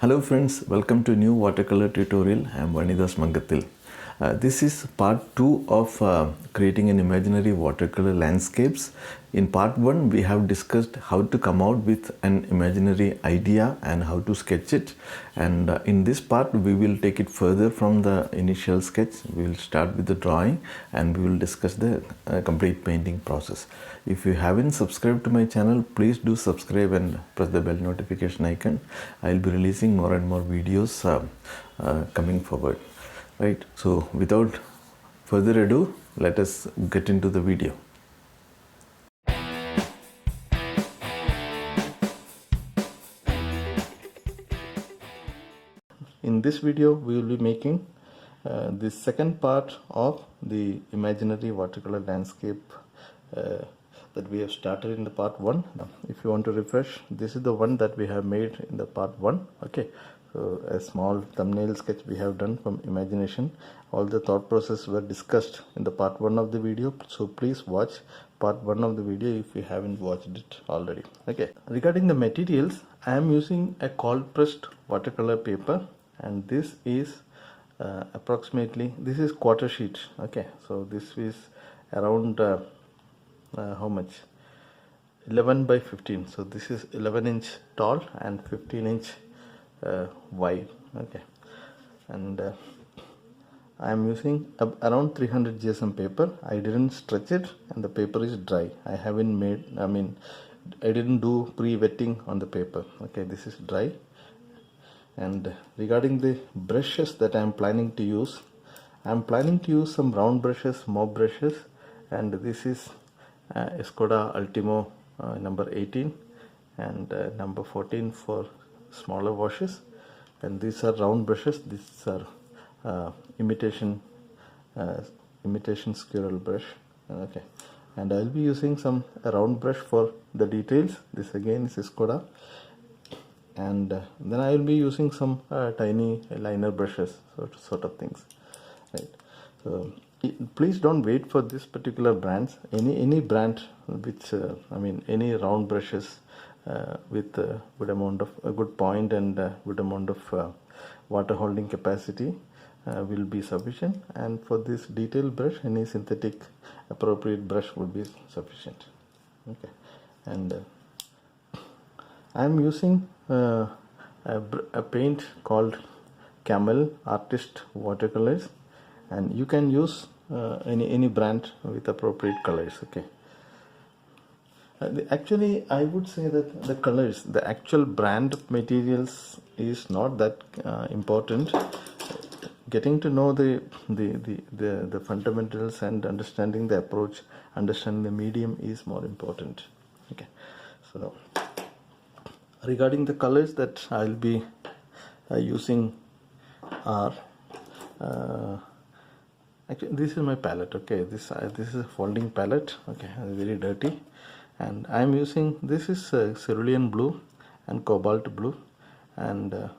Hello friends, welcome to new watercolor tutorial. I am Vanidas Mangathil. This is part 2 of creating an imaginary watercolor landscapes. In part 1 we have discussed how to come out with an imaginary idea and how to sketch it, and in this part we will take it further from the initial sketch. We will start with the drawing and we will discuss the complete painting process. If you haven't subscribed to my channel, please do subscribe and press the bell notification icon. I will be releasing more and more videos coming forward. Right, so without further ado, let us get into the video. In this video, we will be making the second part of the imaginary watercolor landscape that we have started in the part 1. If you want to refresh, this is the one that we have made in the part 1. Okay, so a small thumbnail sketch we have done from imagination. All the thought process were discussed in the part 1 of the video, so please watch part 1 of the video if you haven't watched it already. Okay, regarding the materials, I am using a cold pressed watercolor paper, and this is approximately, this is quarter sheet. Okay, so this is around how much, 11 by 15, so this is 11-inch tall and 15-inch wide. Okay, and I am using around 300 GSM paper. I didn't stretch it and the paper is dry. I haven't made, I didn't do pre-wetting on the paper. Okay, this is dry. And regarding the brushes that I am planning to use, I am planning to use some round brushes, mob brushes, and this is Skoda Ultimo number 18 and number 14 for smaller washes. And these are round brushes. These are imitation squirrel brush. Okay, and I'll be using some round brush for the details. This again is Skoda. And then I will be using some tiny liner brushes, sort of things, right? So please don't wait for this particular brands. Any brand which any round brushes with good amount of a good point and good amount of water holding capacity will be sufficient. And for this detail brush, any synthetic appropriate brush would be sufficient. Okay, and I am using a paint called Camel Artist Watercolors, and you can use any brand with appropriate colors. Okay, actually I would say that the colors, the actual brand materials is not that important. Getting to know the fundamentals and understanding the approach, understanding the medium is more important. Okay, so regarding the colors that I'll be using are actually, this is my palette. Okay, this is a folding palette. Okay, very dirty, and I'm using, this is cerulean blue and cobalt blue, and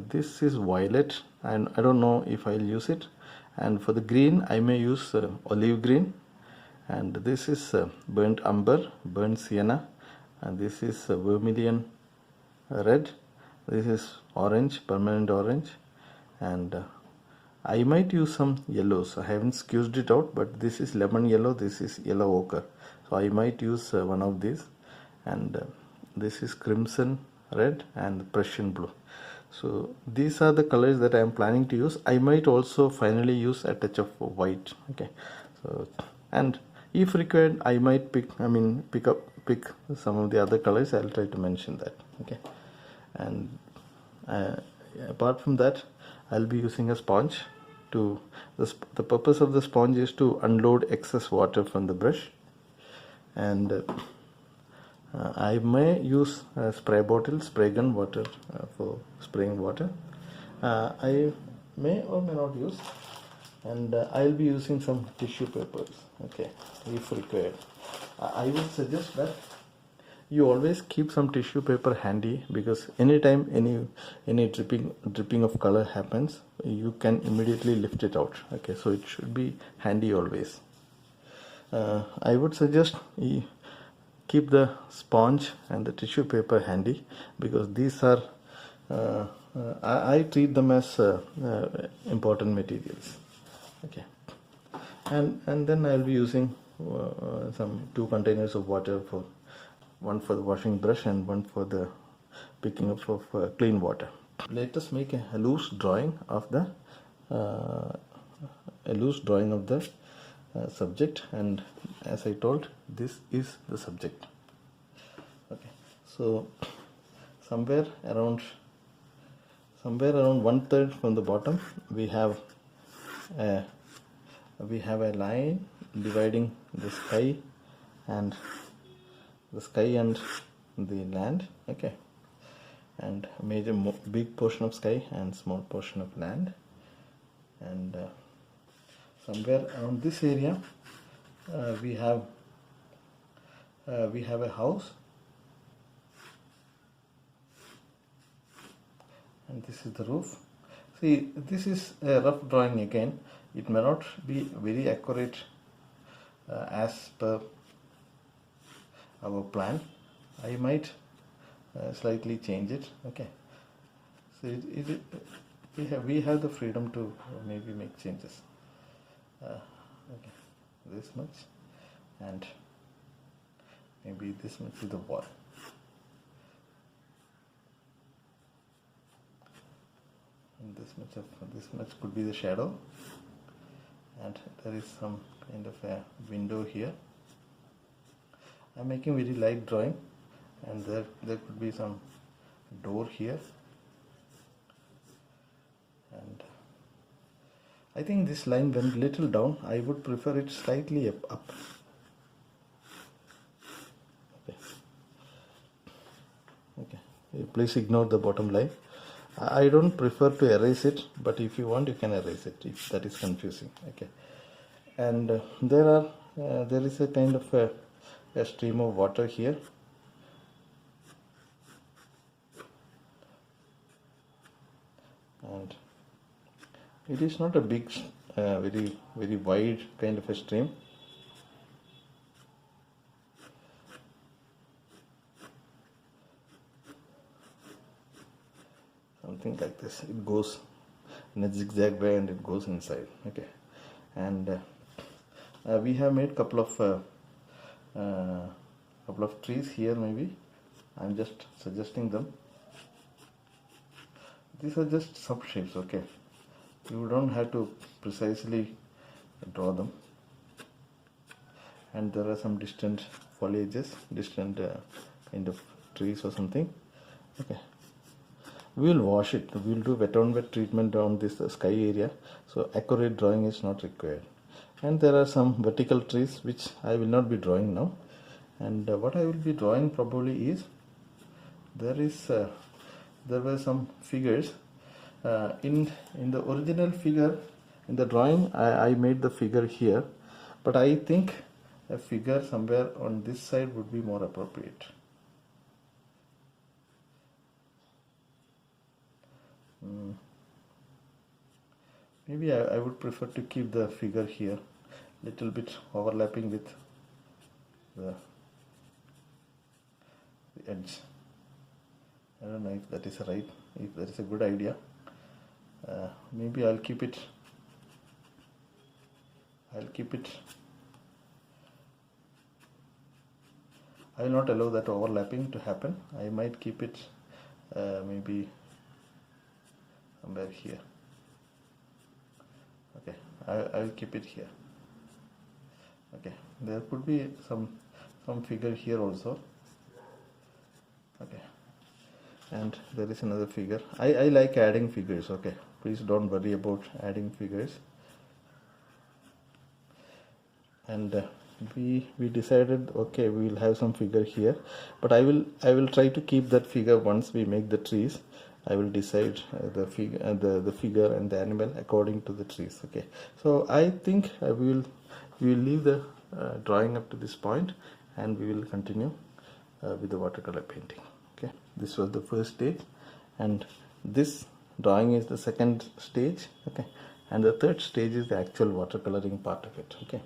this is violet, and I don't know if I'll use it. And for the green I may use olive green, and this is burnt umber, burnt sienna, and this is Vermillion red, this is orange, permanent orange, and I might use some yellows. I haven't squeezed it out, but this is lemon yellow, this is yellow ochre, so I might use one of these, and this is crimson red and Prussian blue. So these are the colors that I am planning to use. I might also finally use a touch of white. Okay, so, and if required I might pick some of the other colors. I'll try to mention that. Okay, and apart from that, I'll be using a sponge to, the purpose of the sponge is to unload excess water from the brush, and I may use a spray bottle, spray gun water for spraying water. I may or may not use, and I'll be using some tissue papers. Okay, if required. I would suggest that you always keep some tissue paper handy, because anytime any dripping of color happens, you can immediately lift it out. Okay, so it should be handy always. I would suggest keep the sponge and the tissue paper handy, because these are I treat them as important materials. Okay, and then I'll be using some 2 containers of water, for one for the washing brush and one for the picking up of clean water. Let us make a loose drawing of the subject, and as I told, this is the subject. Okay, so somewhere around 1/3 from the bottom we have a line dividing the sky and the land. Okay, and big portion of sky and small portion of land, and somewhere around this area we have a house, and this is the roof. See, this is a rough drawing again. It may not be very accurate as per our plan. I might slightly change it. Okay, so we have the freedom to maybe make changes. Okay, this much, and maybe this much is the wall. And this much could be the shadow, and there is some kind of a window here. I'm making very light drawing, and there could be some door here, and I think this line went little down. I would prefer it slightly up. Okay, please ignore the bottom line. I don't prefer to erase it, but if you want, you can erase it if that is confusing. Okay, and there is a kind of a stream of water here, and it is not a big, very wide kind of a stream. Something like this. It goes in a zigzag way and it goes inside. Okay, and we have made couple of trees here. Maybe I'm just suggesting them. These are just sub shapes. Okay, you don't have to precisely draw them. And there are some distant foliages, distant kind of trees or something. Okay, we will wash it. We will do wet on wet treatment on this sky area, so accurate drawing is not required. And there are some vertical trees which I will not be drawing now. And what I will be drawing probably is, there were some figures in the original figure. In the drawing I made the figure here, but I think a figure somewhere on this side would be more appropriate. Maybe I would prefer to keep the figure here, little bit overlapping with the edge. I don't know if that is right, if that is a good idea. Maybe I'll keep it. I will not allow that overlapping to happen. I might keep it maybe somewhere here. Okay, I will keep it here. Okay, there could be some figure here also. Okay, and there is another figure. I like adding figures. Okay, please don't worry about adding figures. And we decided, okay, we will have some figure here, but I will try to keep that figure once we make the trees. I will decide the figure and the animal according to the trees. Okay, so I think we will leave the drawing up to this point, and we will continue with the watercolor painting. Okay, this was the first stage, and this drawing is the second stage. Okay, and the third stage is the actual watercoloring part of it. Okay,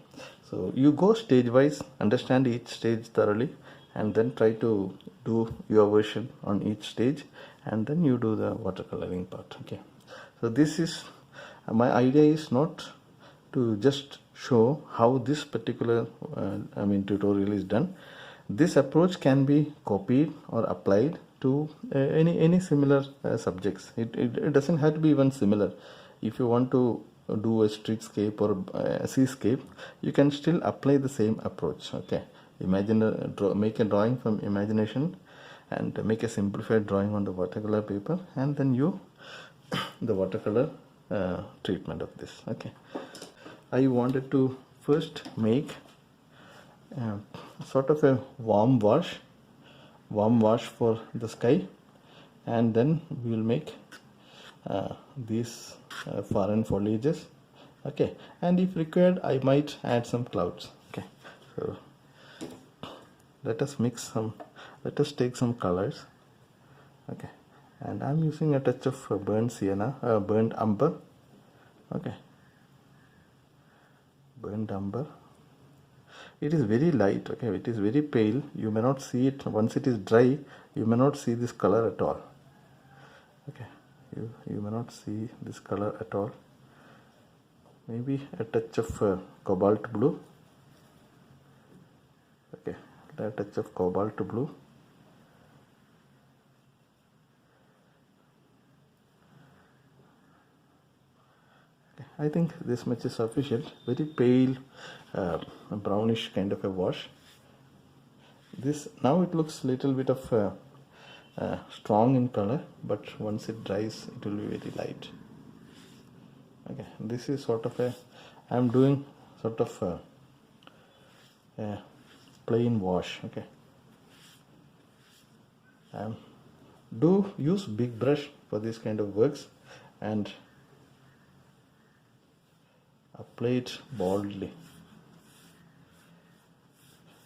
so you go stage wise, understand each stage thoroughly, and then try to do your version on each stage, and then you do the watercoloring part. Okay, so this is my idea is not to just show how this particular tutorial is done. This approach can be copied or applied to any similar subjects. It doesn't have to be even similar. If you want to do a streetscape or a seascape, you can still apply the same approach. Okay, imagine make a drawing from imagination and make a simplified drawing on the watercolor paper, and then you the watercolor treatment of this. Okay, I wanted to first make sort of a warm wash for the sky, and then we will make these foreign foliages. Okay, and if required I might add some clouds. Okay, so let us take some colors. Okay, and I'm using a touch of burnt sienna, burnt umber. Okay, burnt umber. It is very light. Okay, it is very pale. You may not see it once it is dry. You may not see this color at all. Okay, you may not see this color at all. Maybe a touch of cobalt blue. Okay, a touch of cobalt blue. Okay, I think this much is sufficient. Very pale brownish kind of a wash. This now it looks little bit of strong in color, but once it dries it will be very light. Okay, this is sort of I am doing sort of a plain wash. Okay, do use big brush for this kind of works and apply it boldly.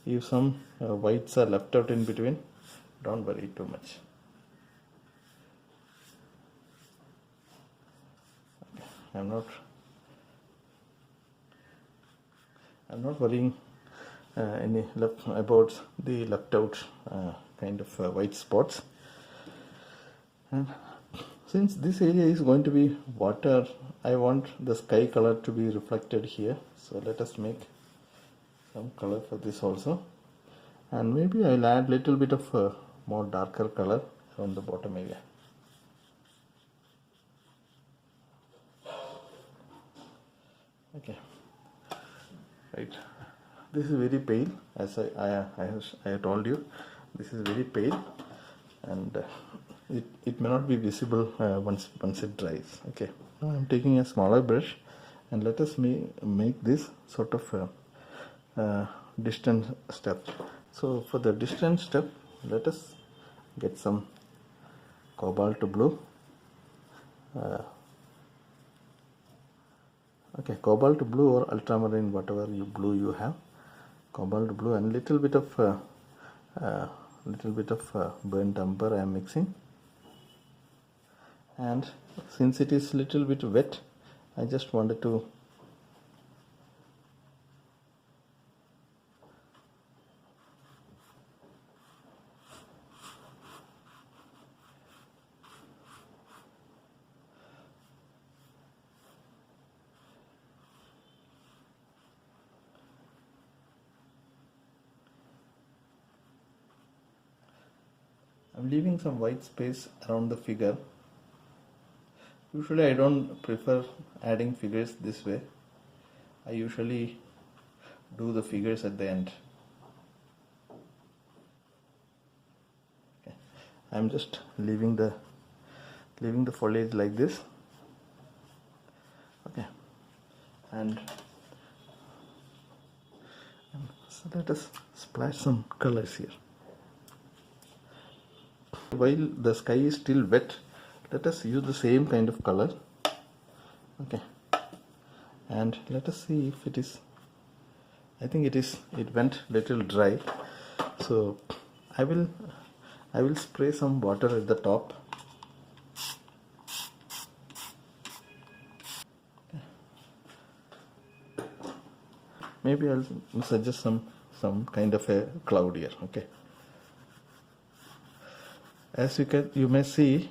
If some whites are left out in between, don't worry too much. Okay. I'm not worrying about the left out kind of white spots. And since this area is going to be water, I want the sky color to be reflected here. So let us make some color for this also, and maybe I'll add little bit of more darker color on the bottom area. Okay, right, this is very pale, as I told you, this is very pale, and it may not be visible once it dries. Okay, now I'm taking a smaller brush, and let us make this sort of distance step. So for the distance step, let us get some cobalt blue. Okay, cobalt blue or ultramarine, whatever blue you have, cobalt blue, and little bit of burnt umber I am mixing. And since it is little bit wet, I just wanted to I'm leaving some white space around the figure. Usually I don't prefer adding figures this way. I usually do the figures at the end. Okay. I'm just leaving the foliage like this. Okay, and so let us splash some colors here. While the sky is still wet, let us use the same kind of color. Okay, and let us see if it is, I think it went little dry, so I will spray some water at the top. Maybe I'll suggest some kind of a cloud here. Okay, As you may see,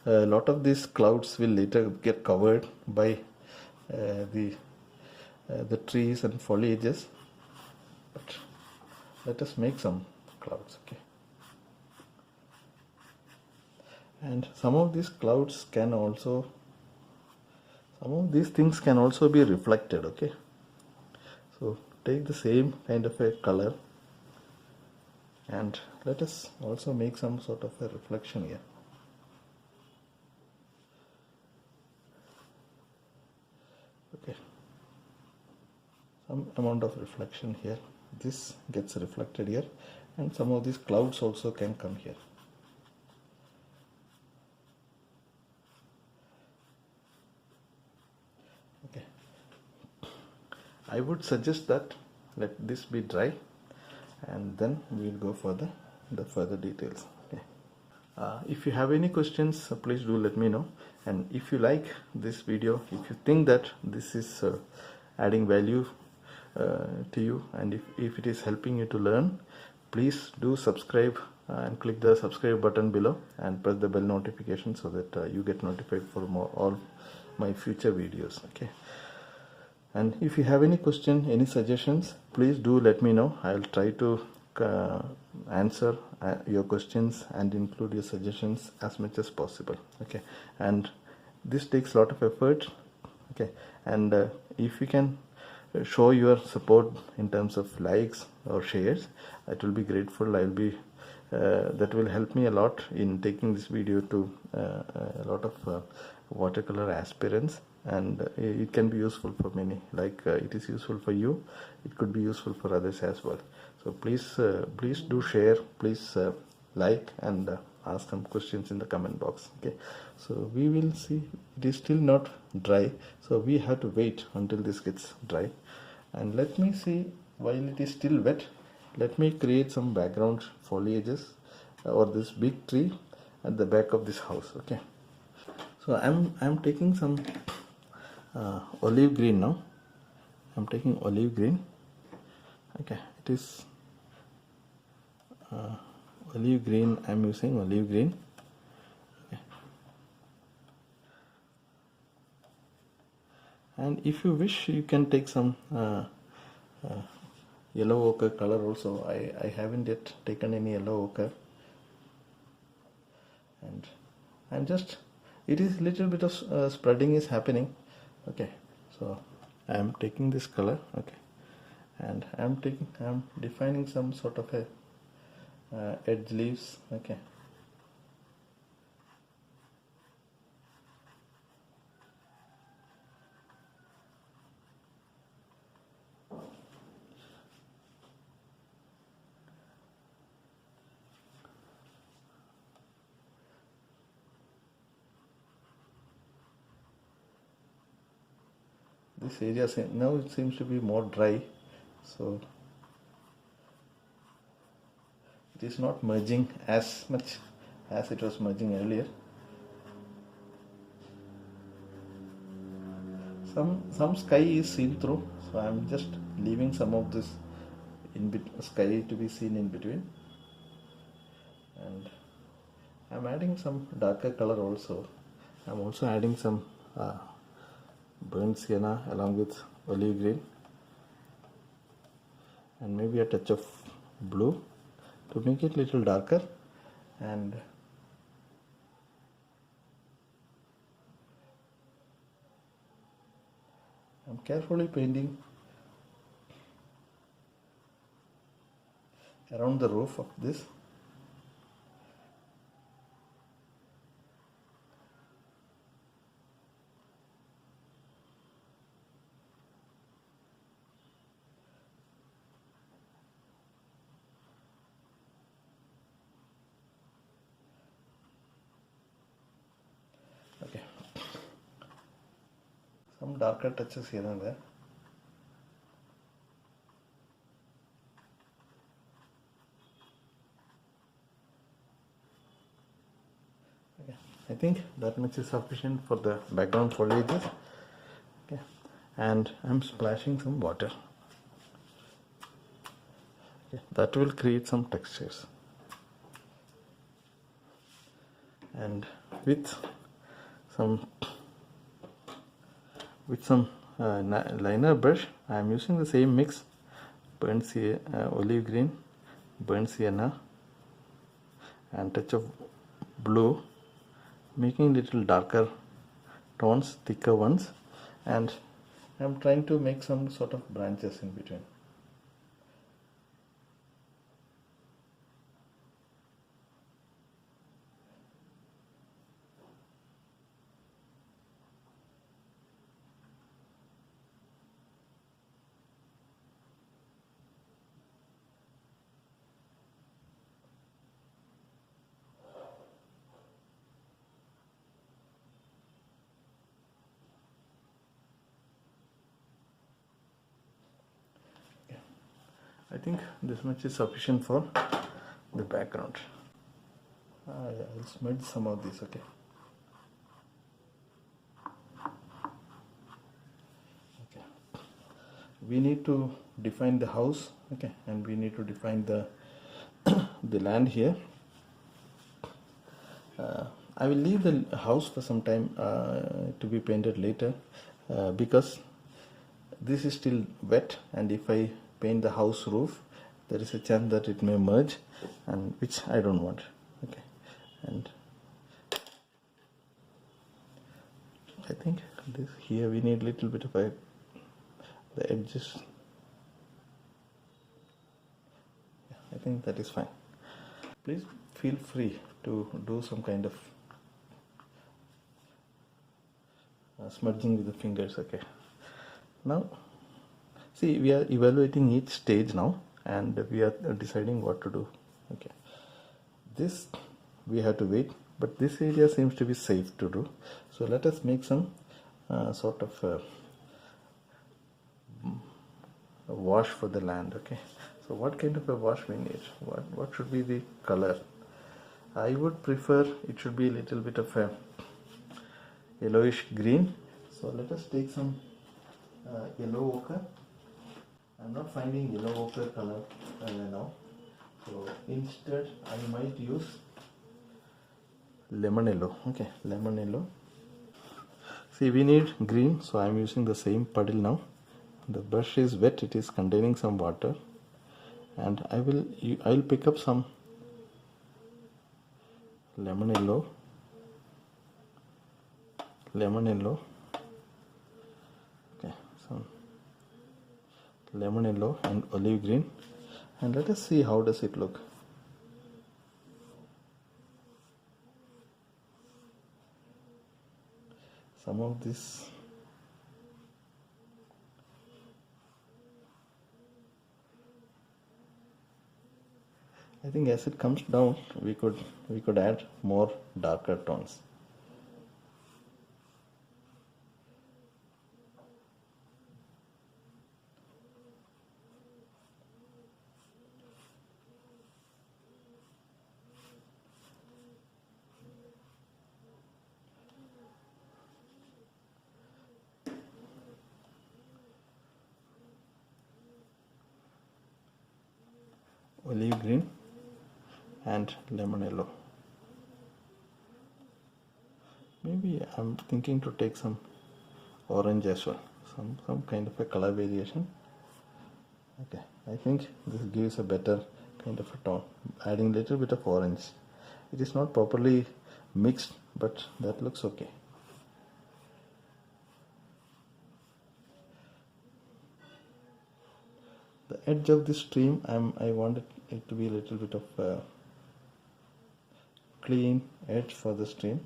a lot of these clouds will later get covered by the trees and foliages, but let us make some clouds. Okay, and some of these clouds can also, some of these things can also be reflected. Okay, so take the same kind of a color and let us also make some sort of a reflection here. Okay, some amount of reflection here, this gets reflected here, and some of these clouds also can come here. Okay, I would suggest that let this be dry and then we will go for the further details. Okay. If you have any questions, please do let me know, and if you like this video, if you think that this is adding value to you, and if it is helping you to learn, please do subscribe and click the subscribe button below and press the bell notification so that you get notified for all my future videos. Okay, and if you have any question, any suggestions, please do let me know. I'll try to answer your questions and include your suggestions as much as possible. Okay, and this takes a lot of effort. Okay, and if you can show your support in terms of likes or shares, it will be grateful. I'll be that will help me a lot in taking this video to a lot of watercolor aspirants, and it can be useful for many. Like it is useful for you, it could be useful for others as well. So please please do share, please like, and ask some questions in the comment box. Okay, so we will see. It is still not dry, so we have to wait until this gets dry. And let me see, while it is still wet, let me create some background foliages or this big tree at the back of this house. Okay, so I'm taking some olive green now. I'm taking olive green. Okay, it is olive green. I'm using olive green. Okay. And if you wish, you can take some yellow ochre color also. I haven't yet taken any yellow ochre, and I'm just, it is little bit of spreading is happening. Okay, so I am taking this color. Okay, and I'm defining some sort of a edge leaves. Okay, this area now it seems to be more dry, so it is not merging as much as it was merging earlier. Some sky is seen through, so I'm just leaving some of this sky to be seen in between, and I'm adding some darker color also. I'm also adding some burnt sienna along with olive green, and maybe a touch of blue to make it little darker. And I'm carefully painting around the roof of this. Okay, some darker touches here and there. Okay, I think that much is sufficient for the background foliages. Okay, and I'm splashing some water. Okay, that will create some textures. and with some liner brush I am using the same mix, olive green, burnt sienna and touch of blue, making little darker tones, thicker ones, and I am trying to make some sort of branches in between. I think this much is sufficient for the background. I'll smudge some of these, okay. We need to define the house, okay, and we need to define the the land here. I will leave the house for some time to be painted later because this is still wet, and if I paint the house roof there is a chance that it may merge, and which I don't want, okay. And I think this here we need little bit of the edges. Yeah, I think that is fine. Please feel free to do some kind of smudging with the fingers, okay. Now see, we are evaluating each stage now, and we are deciding what to do, okay. This we have to wait, but this area seems to be safe to do, so let us make some sort of a wash for the land, okay. So what kind of a wash we need? What should be the color? I would prefer it should be a little bit of a yellowish green, so let us take some yellow ochre. I'm not finding yellow ochre color now, so instead I might use lemon yellow, okay, lemon yellow. See, we need green, so I'm using the same puddle now. The brush is wet, it is containing some water, and I will pick up some lemon yellow, okay, some lemon yellow and olive green, and let us see how does it look. Some of this I think as it comes down we could add more darker tones. Olive green and lemon yellow. Maybe I'm thinking to take some orange as well, some kind of a color variation. Okay, I think this gives a better kind of a tone, adding little bit of orange. It is not properly mixed, but that looks okay. The edge of the stream, I wanted it to be a little bit of clean edge for the stream.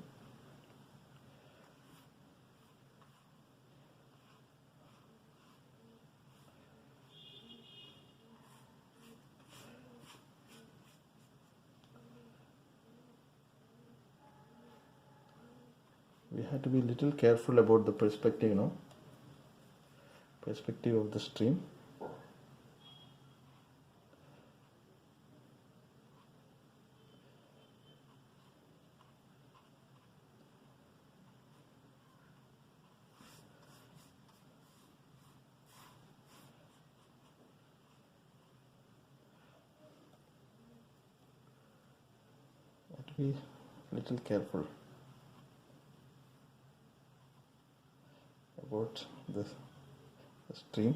We have to be a little careful about the perspective, perspective of the stream. Be a little careful about the stream.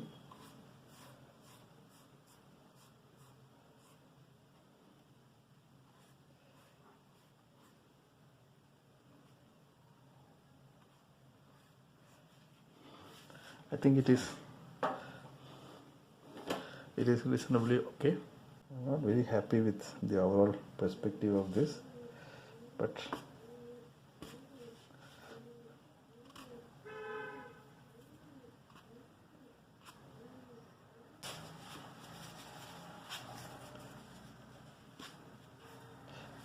I think it is reasonably okay. I'm not very happy with the overall perspective of this, but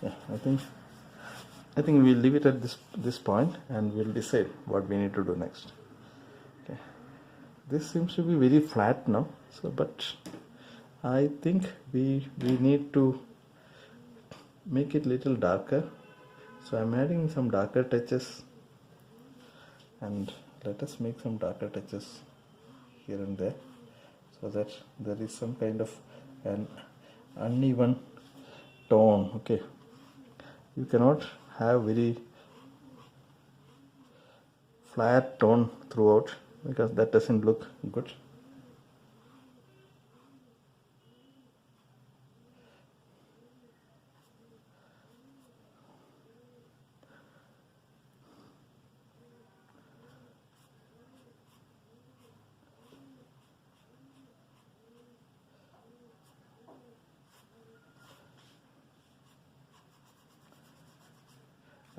yeah, I think we'll leave it at this point, and we'll decide what we need to do next. Okay, this seems to be very flat now, so but I think we need to make it little darker. So I'm adding some darker touches, and let us make some darker touches here and there, so that there is some kind of an uneven tone. Okay, you cannot have very flat tone throughout, because that doesn't look good.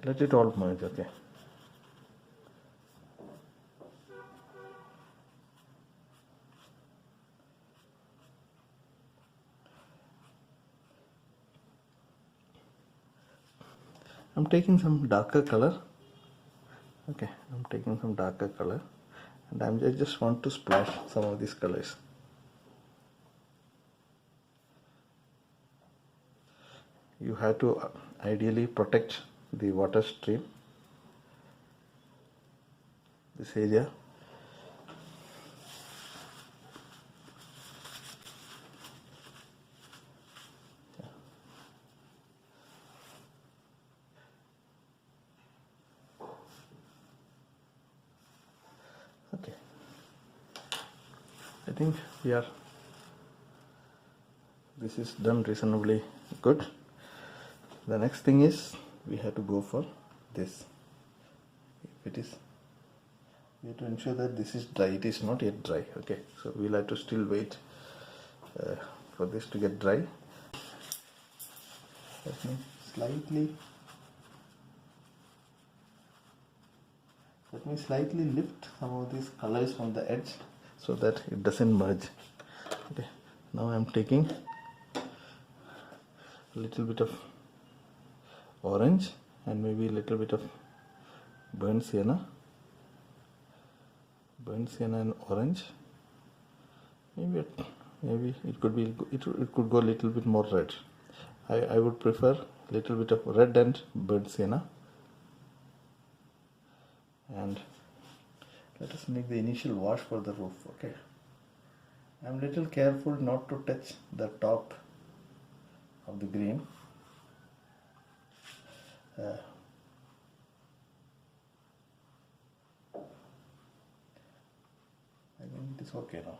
Let it all merge. Okay, I'm taking some darker color. Okay, I'm taking some darker color, and I just want to splash some of these colors. You have to ideally protect the water stream, this area. Okay, I think this is done reasonably good. The next thing is we have to go for this. If it is, we have to ensure that this is dry. It is not yet dry. Okay, so we'll have to still wait for this to get dry. Let me slightly lift some of these colors from the edge, so that it doesn't merge. Okay, now I'm taking a little bit of orange and maybe a little bit of burnt sienna and orange. Maybe it could be, it could go a little bit more red. I would prefer a little bit of red and burnt sienna. And let us make the initial wash for the roof. Okay, I'm a little careful not to touch the top of the green. I think it is okay now.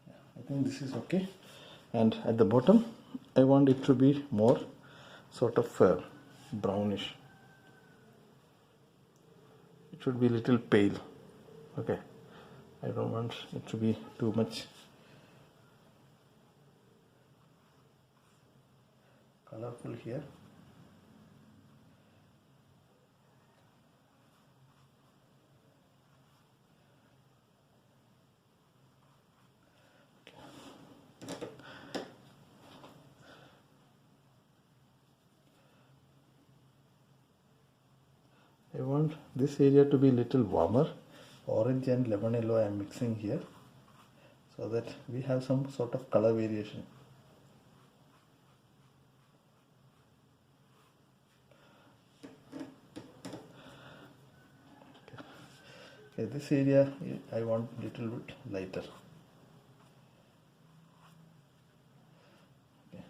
Yeah, I think this is okay. And at the bottom, I want it to be more sort of brownish. It should be a little pale. Okay, I don't want it to be too much colorful here. I want this area to be a little warmer. Orange and lemon yellow I am mixing here, so that we have some sort of color variation. Okay, this area I want a little bit lighter. Okay.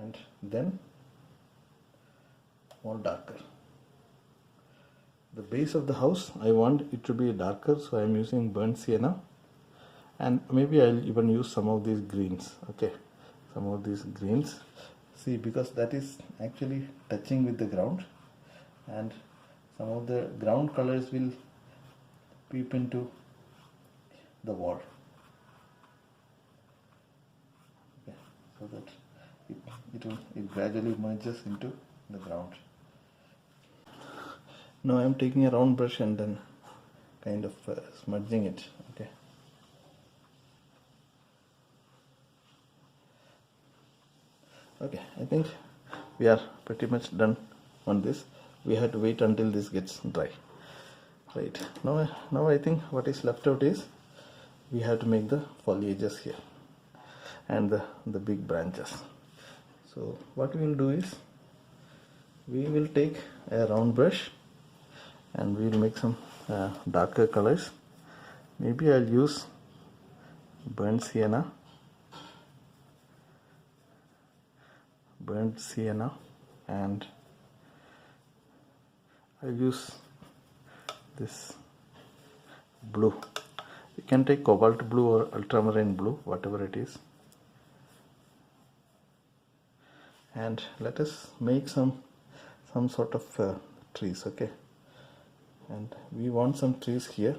and then more darker. The base of the house, I want it to be darker, so I am using burnt sienna, and maybe I'll even use some of these greens. Okay, some of these greens, see, because that is actually touching with the ground, and some of the ground colors will peep into the wall. Okay, so that it gradually merges into the ground. Now I am taking a round brush and then kind of smudging it. Okay. Okay, I think we are pretty much done on this. We have to wait until this gets dry. Right, now I think what is left out is we have to make the foliages here and the big branches. So what we will do is we will take a round brush and we will make some darker colors. Maybe I'll use burnt sienna, and I'll use this blue. You can take cobalt blue or ultramarine blue, whatever it is, and let us make some sort of trees. Okay, and we want some trees here.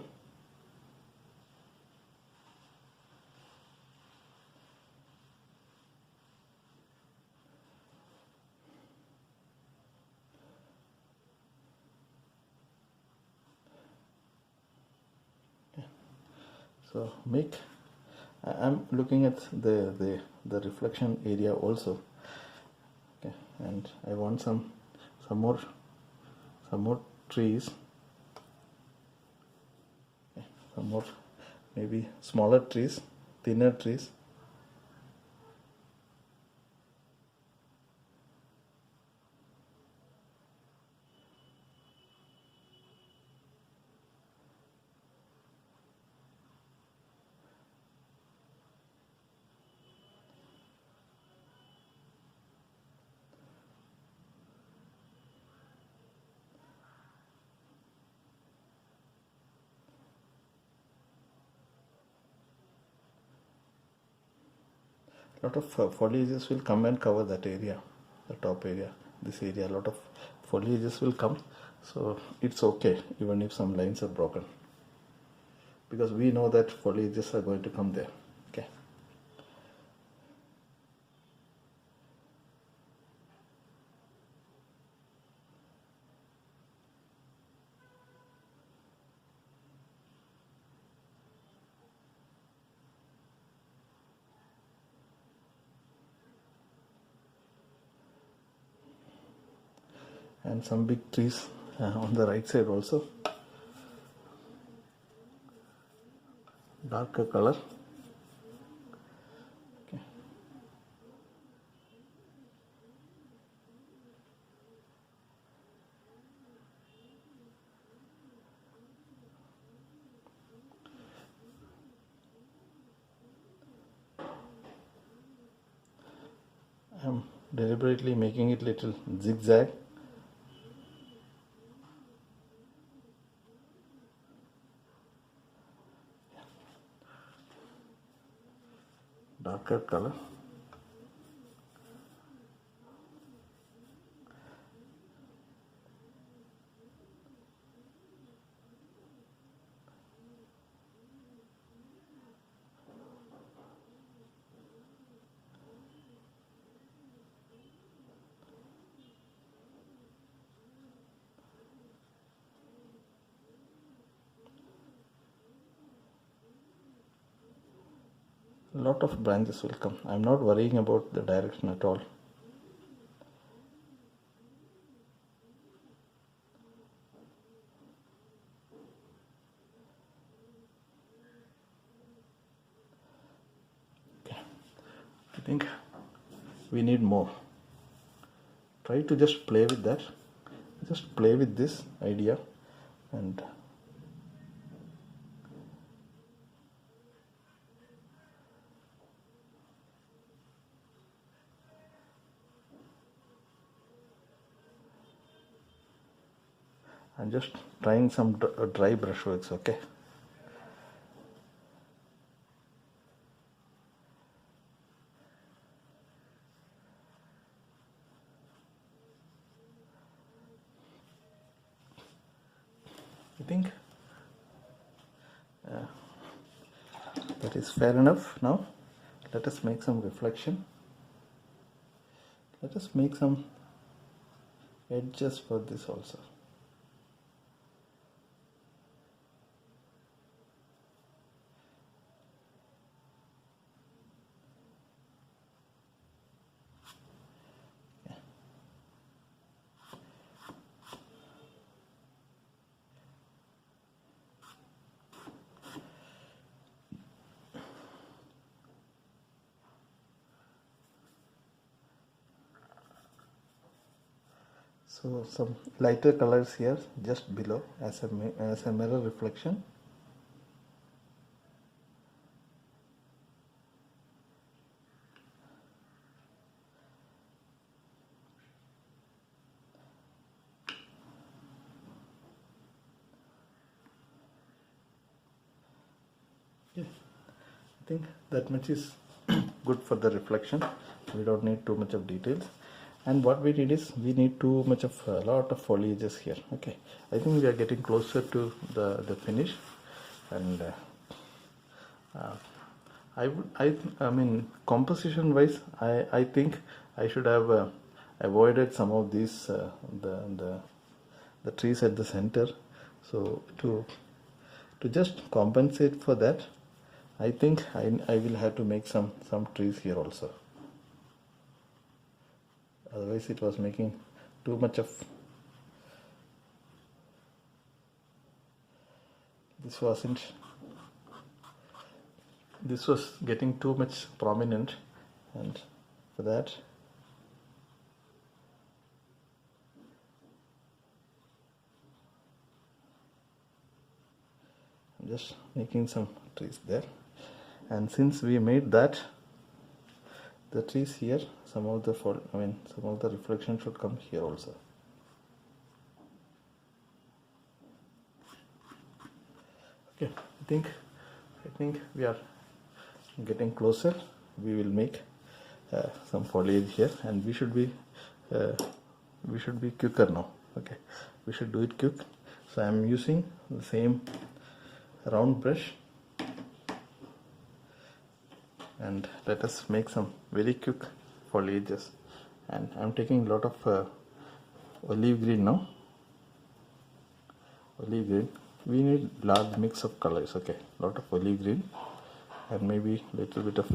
So I'm looking at the reflection area also. Okay, and I want some more trees. Okay, some more maybe smaller trees, thinner trees. Lot of foliages will come and cover that area, the top area, this area. A lot of foliages will come, so it's okay even if some lines are broken, because we know that foliages are going to come there. Okay. And some big trees on the right side also. Darker color. Okay. I'm deliberately making it little zigzag. Darker color. A lot of branches will come. I'm not worrying about the direction at all. Okay. I think we need more. Try to just play with that. Just play with this idea and I'm just trying some dry brushworks, okay. I think that is fair enough. Now let us make some reflection. Let us make some edges for this also. So some lighter colors here just below as a mirror reflection. Yeah, I think that much is good for the reflection. We don't need too much of details. And what we need is we need too much of a lot of foliages here. Okay, I think we are getting closer to the finish, and I mean composition wise, I think I should have avoided some of these the trees at the center. So to just compensate for that, I think I will have to make some trees here also. Otherwise it was making too much of, this was getting too much prominent, and for that I'm just making some trees there. And since we made that, the trees here, some of the reflection should come here also. Okay, I think we are getting closer. We will make some foliage here, and we should be quicker now. Okay, we should do it quick. So I am using the same round brush, and let us make some very quick foliages. And I am taking a lot of olive green now. Olive green, we need large mix of colors. Okay, lot of olive green and maybe little bit of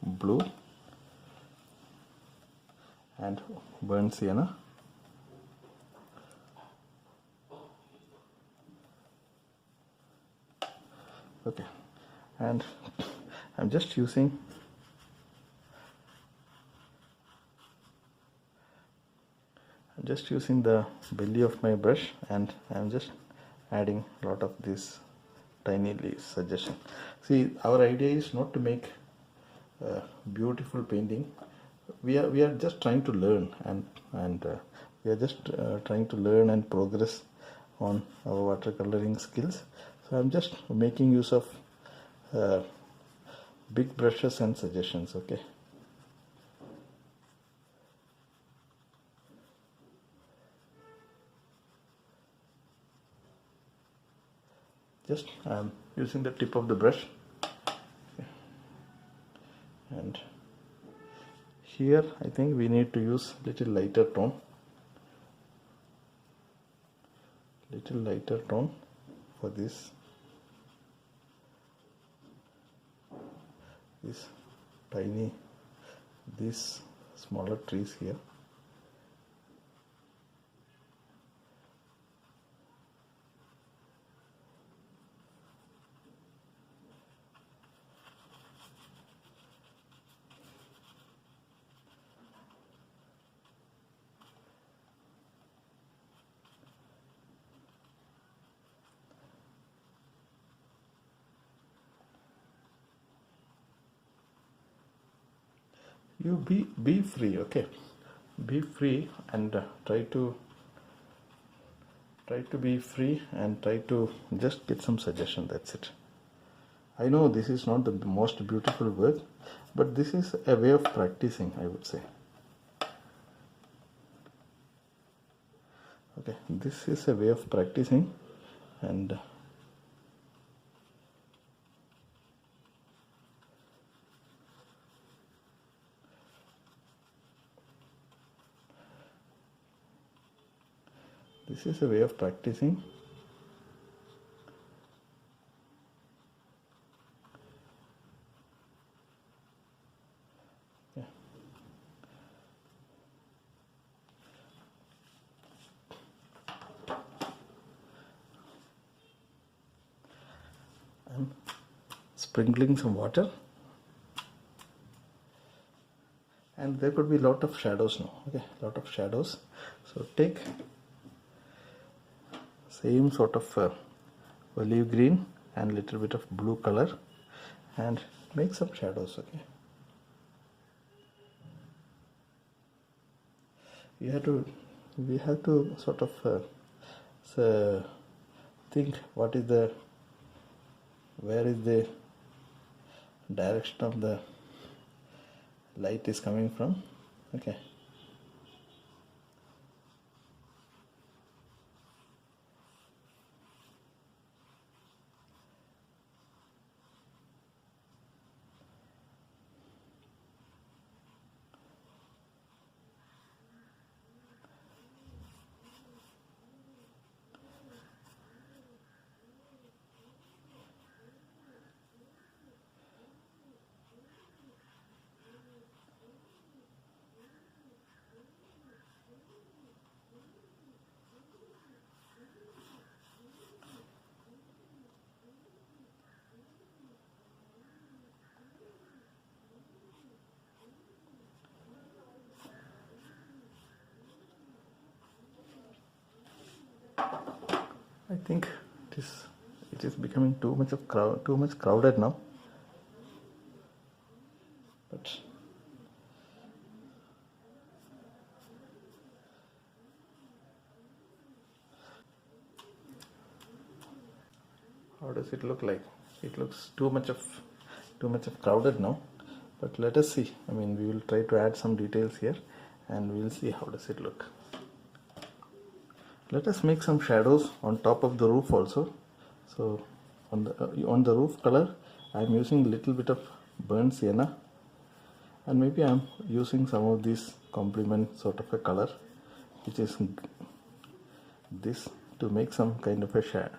blue and burnt sienna. Okay, and I'm just using the belly of my brush, and I'm just adding a lot of this tiny leaves suggestion. See, our idea is not to make beautiful painting. We are just trying to learn, and we are just trying to learn and progress on our watercoloring skills. So I'm just making use of big brushes and suggestions. Okay, just I'm using the tip of the brush, and here I think we need to use little lighter tone for this these smaller trees here. You be free. Okay, be free and try to try to be free and try to just get some suggestion. That's it. I know this is not the most beautiful work, but this is a way of practicing, I would say. Okay, this is a way of practicing, and this is a way of practicing. Yeah. I'm sprinkling some water, and there could be a lot of shadows now. Okay, lot of shadows. So take same sort of olive green and little bit of blue color and make some shadows. Okay, we have to sort of think where is the direction of the light is coming from. Okay, I think it is becoming too much crowded now. But how does it look like? It looks too much of crowded now. But let us see. I mean, we will try to add some details here, and we will see how does it look. Let us make some shadows on top of the roof also. So on the roof color, I am using a little bit of burnt sienna, and maybe I am using some of this complement sort of a color, which is this, to make some kind of a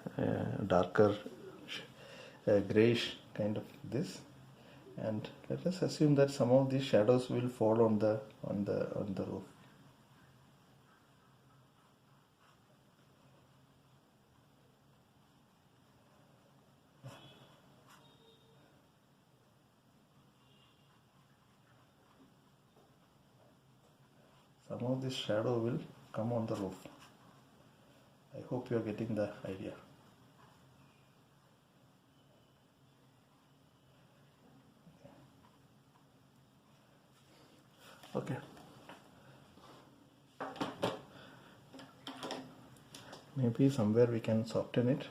darker grayish kind of this. And let us assume that some of these shadows will fall on the roof. Some of this shadow will come on the roof. I hope you are getting the idea. Okay. Maybe somewhere we can soften it.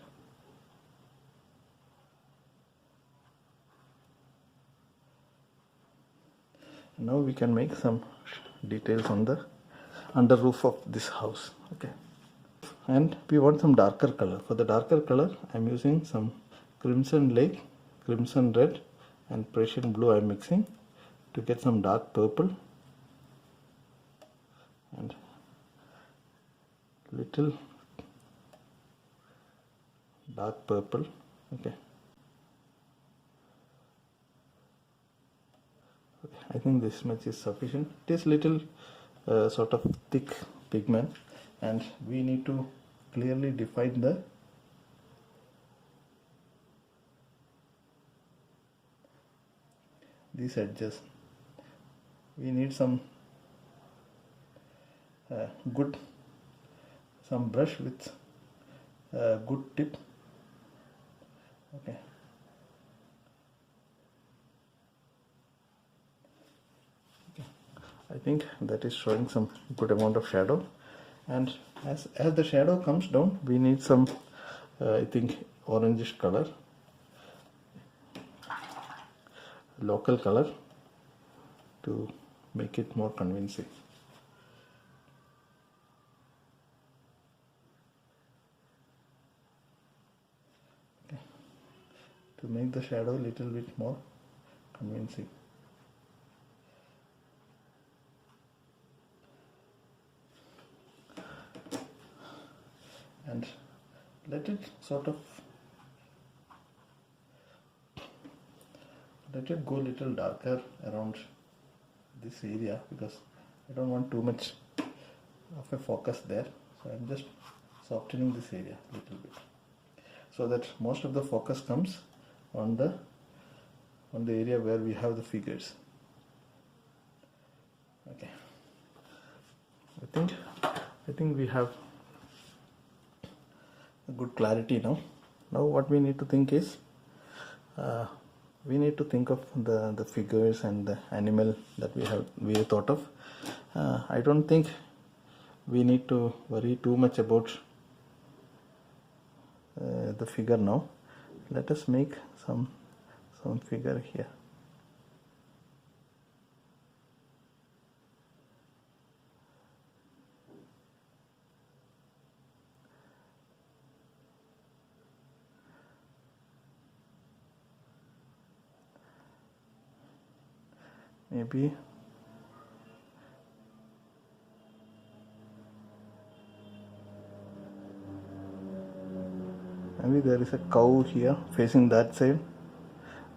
Now we can make some details on the under roof of this house. Okay, and we want some darker color. For the darker color, I am using some crimson lake, crimson red, and Prussian blue. I am mixing to get some dark purple and little dark purple. Okay. I think this much is sufficient. It is little sort of thick pigment, and we need to clearly define these edges. We need some some brush with good tip. Okay. I think that is showing some good amount of shadow, and as the shadow comes down, we need some I think orangish color, local color, to make it more convincing. Okay. To make the shadow a little bit more convincing. And let it go a little darker around this area, because I don't want too much of a focus there. So I'm just softening this area a little bit, so that most of the focus comes on the area where we have the figures. Okay, I think we have a good clarity now. Now what we need to think is, we need to think of the figures and the animal that we thought of. I don't think we need to worry too much about the figure now. Let us make some figure here. Maybe there is a cow here facing that side.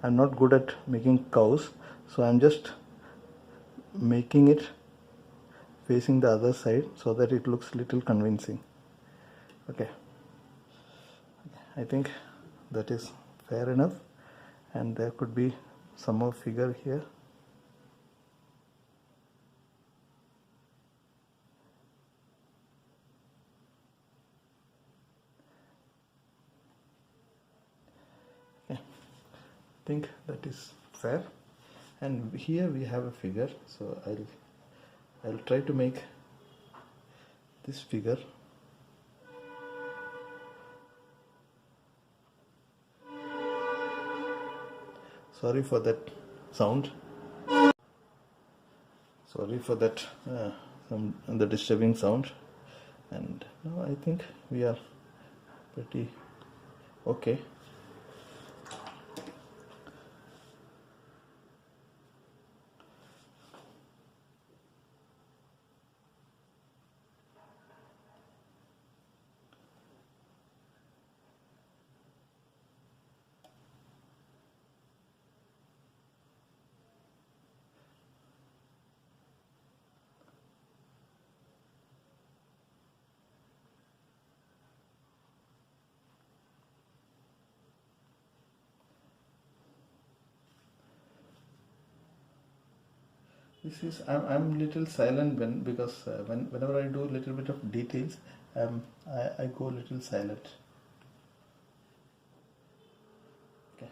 I'm not good at making cows, so I'm just making it facing the other side so that it looks little convincing. Okay, I think that is fair enough, and there could be some more figure here. I think that is fair, and here we have a figure, so I'll try to make this figure sorry for that sound, sorry for that the disturbing sound. And now I think we are pretty okay. This is I'm little silent because whenever I do a little bit of details, I go a little silent. Okay.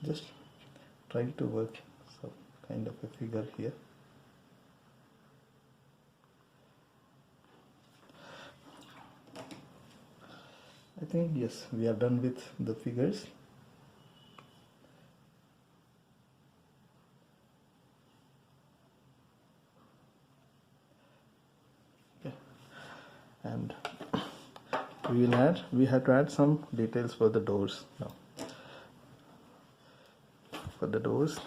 Just trying to work some kind of a figure here. I think yes, we are done with the figures. Okay. And we have to add some details for the doors now. For the doors,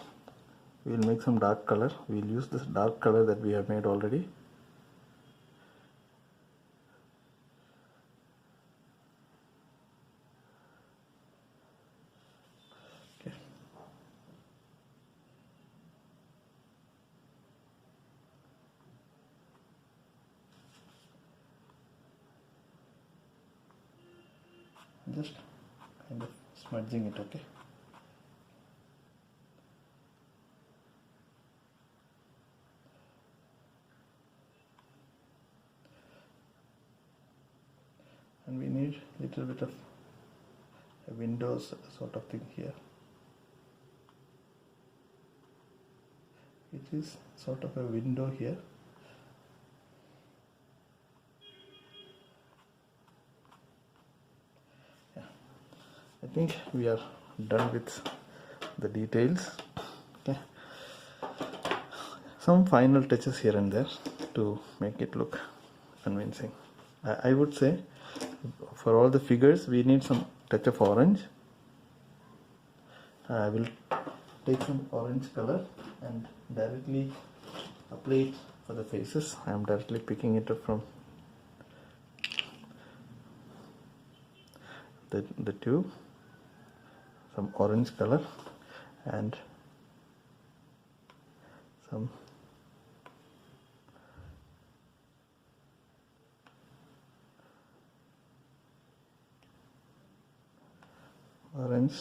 we will make some dark color. We will use this dark color that we have made already. Okay. Just kind of merging it. Okay. And we need a little bit of a windows sort of thing here, which is sort of a window here. Yeah, I think we are done with the details. Okay, some final touches here and there to make it look convincing. I would say for all the figures we need some touch of orange. I will take some orange color and directly apply it for the faces. I am directly picking it up from the tube, some orange color and some orange,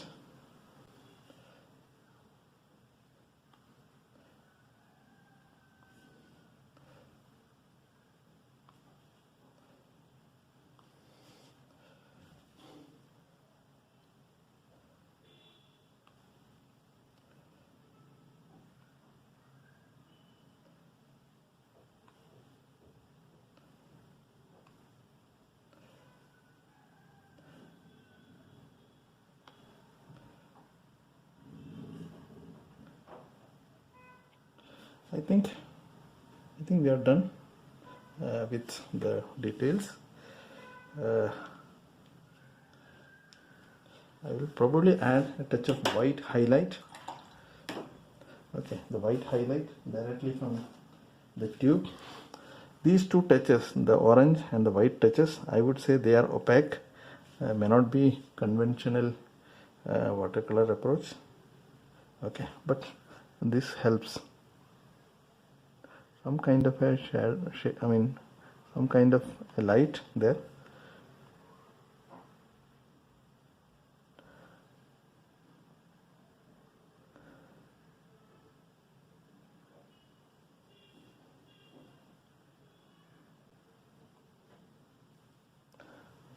I think we are done with the details. I will probably add a touch of white highlight. Okay, the white highlight directly from the tube. These two touches, the orange and the white touches, I would say they are opaque, may not be conventional watercolor approach. Okay, but this helps. Some kind of a some kind of a light there.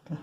Okay.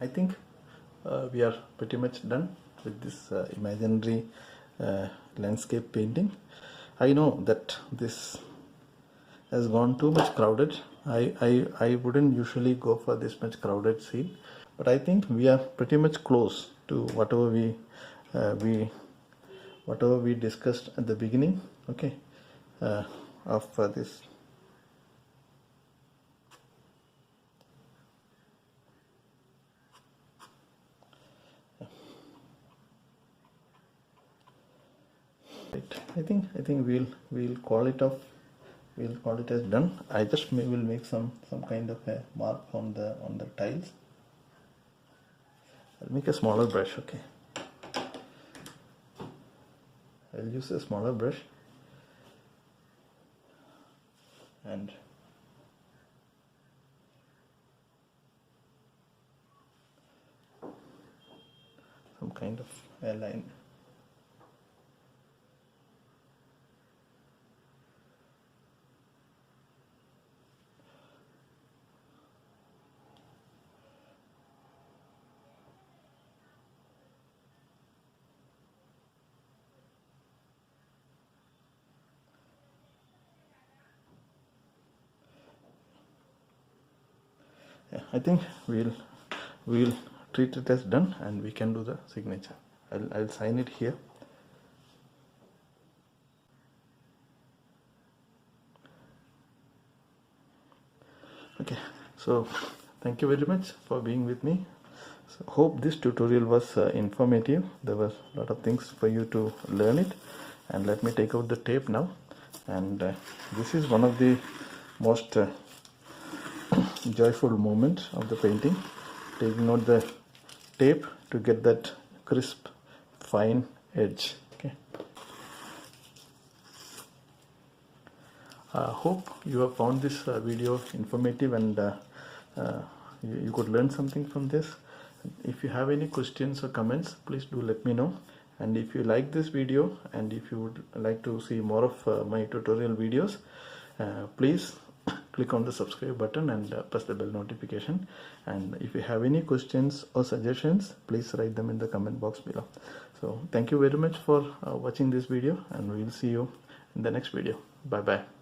I think we are pretty much done with this imaginary landscape painting. I know that this has gone too much crowded. I wouldn't usually go for this much crowded scene, but I think we are pretty much close to whatever we discussed at the beginning. Okay, of this. Right. I think we'll call it off. We'll call it as done. I just will make some kind of a mark on the tiles. I'll make a smaller brush. Okay. I'll use a smaller brush and some kind of a line. I think we'll treat it as done and we can do the signature. I'll sign it here. Okay, so thank you very much for being with me. So hope this tutorial was informative. There was a lot of things for you to learn it. And let me take out the tape now. And this is one of the most joyful moments of the painting, taking out the tape to get that crisp fine edge. Okay, hope you have found this video informative and you could learn something from this. If you have any questions or comments, please do let me know. And if you like this video and if you would like to see more of my tutorial videos, please click on the subscribe button and press the bell notification. And if you have any questions or suggestions, please write them in the comment box below. So thank you very much for watching this video, and we will see you in the next video. Bye bye.